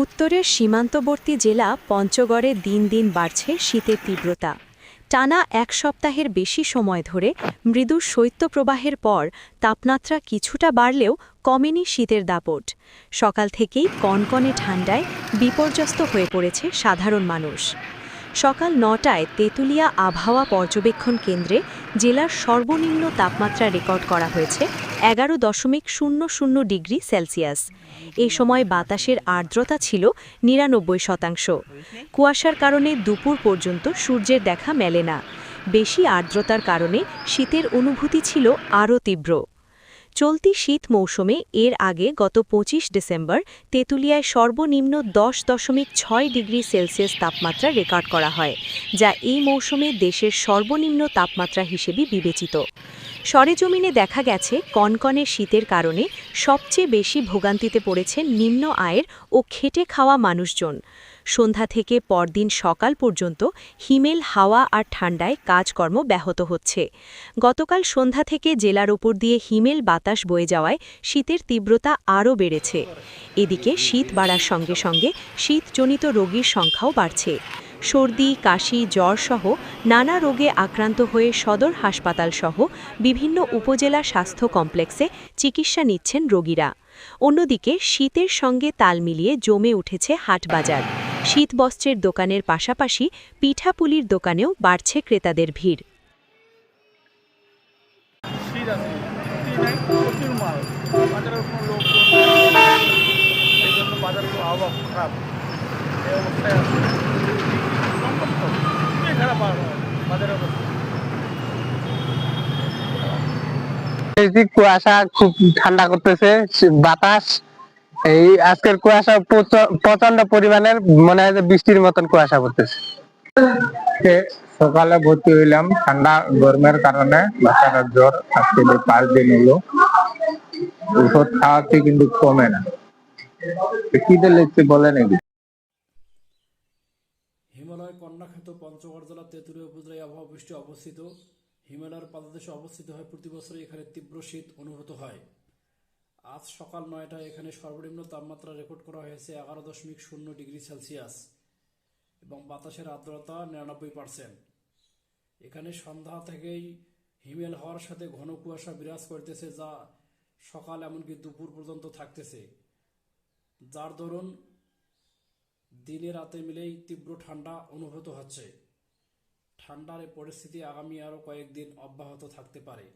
উত্তরের সীমান্তবর্তী জেলা পঞ্চগড়ে দিন দিন বাড়ছে শীতের তীব্রতা। টানা এক সপ্তাহের বেশি সময় ধরে মৃদু শৈত্যপ্রবাহের পর তাপমাত্রা কিছুটা বাড়লেও কমেনি শীতের দাপট। সকাল থেকেই কনকনে ঠান্ডায় বিপর্যস্ত হয়ে পড়েছে সাধারণ মানুষ। সকাল ৯টায় তেঁতুলিয়া আবহাওয়া পর্যবেক্ষণ কেন্দ্রে জেলার সর্বনিম্ন তাপমাত্রা রেকর্ড করা হয়েছে ১১.০০ ডিগ্রি সেলসিয়াস। এই সময় বাতাসের আর্দ্রতা ছিল ৯৯%। কুয়াশার কারণে দুপুর পর্যন্ত সূর্যের দেখা মেলে না। বেশি আর্দ্রতার কারণে শীতের অনুভূতি ছিল আরও তীব্র। চলতি শীত মৌসুমে এর আগে গত ২৫ ডিসেম্বর তেঁতুলিয়ায় সর্বনিম্ন ১০.৬ ডিগ্রি সেলসিয়াস তাপমাত্রা রেকর্ড করা হয়, যা এই মৌসুমে দেশের সর্বনিম্ন তাপমাত্রা হিসেবে বিবেচিত। সরেজমিনে দেখা গেছে কনকনে শীতের কারণে সবচেয়ে বেশি ভোগান্তিতে পড়েছে নিম্ন আয়ের ও খেটে খাওয়া মানুষজন। সন্ধ্যা থেকে পরদিন সকাল পর্যন্ত হিমেল হাওয়া আর ঠান্ডায় কাজকর্ম ব্যাহত হচ্ছে। গতকাল সন্ধ্যা থেকে জেলার ওপর দিয়ে হিমেল বাতাস বয়ে যাওয়ায় শীতের তীব্রতা আরও বেড়েছে। এদিকে শীত বাড়ার সঙ্গে সঙ্গে শীতজনিত রোগীর সংখ্যাও বাড়ছে। সর্দি, কাশি, জ্বরসহ নানা রোগে আক্রান্ত হয়ে সদর হাসপাতালসহ বিভিন্ন উপজেলা স্বাস্থ্য কমপ্লেক্সে চিকিৎসা নিচ্ছেন রোগীরা। অন্যদিকে শীতের সঙ্গে তাল মিলিয়ে জমে উঠেছে হাটবাজার। শীতবস্ত্রের দোকানের পাশাপাশি পিঠাপুলির দোকানেও বাড়ছে ক্রেতাদের ভিড়। কুয়াশা খুব ঠান্ডা করতেছে, বাতাস। এই আজকের কুয়াশা প্রচন্ড পরিমাণের, মনে হয় যে বৃষ্টির মতন কুয়াশা পড়তেছে। সকালে ভর্তি হইলাম, ঠান্ডা গরমের কারণে বাচ্চাটার জ্বর আজকে 5 দিন হলো। ওষুধ খাওয়াতে কিন্তু কমে না। কি দিলে বলে নাকি? হিমালয় কন্যাখ্যাত পঞ্চগড় জেলার তেঁতুলিয়া উপজেলায় আবহাওয়া বৃষ্টি অবস্থিত। হিমালয়ের পাদদেশে অবস্থিত হয় প্রতি বছরই এখানে তীব্র শীত অনুভূত হয়। আজ সকাল ৯টায় এখানে সর্বনিম্ন তাপমাত্রা রেকর্ড করা হয়েছে ১১.০ ডিগ্রি সেলসিয়াস এবং বাতাসের আর্দ্রতা ৯৯%। এখানে সন্ধ্যা থেকেই হিমেল হওয়ার সাথে ঘন কুয়াশা বিরাজ করতেছে, যা সকাল এমনকি দুপুর পর্যন্ত থাকতেছে, যার দরুন দিনে রাতে মিলেই তীব্র ঠান্ডা অনুভূত হচ্ছে। ঠান্ডার এই পরিস্থিতি আগামী আরও কয়েকদিন অব্যাহত থাকতে পারে।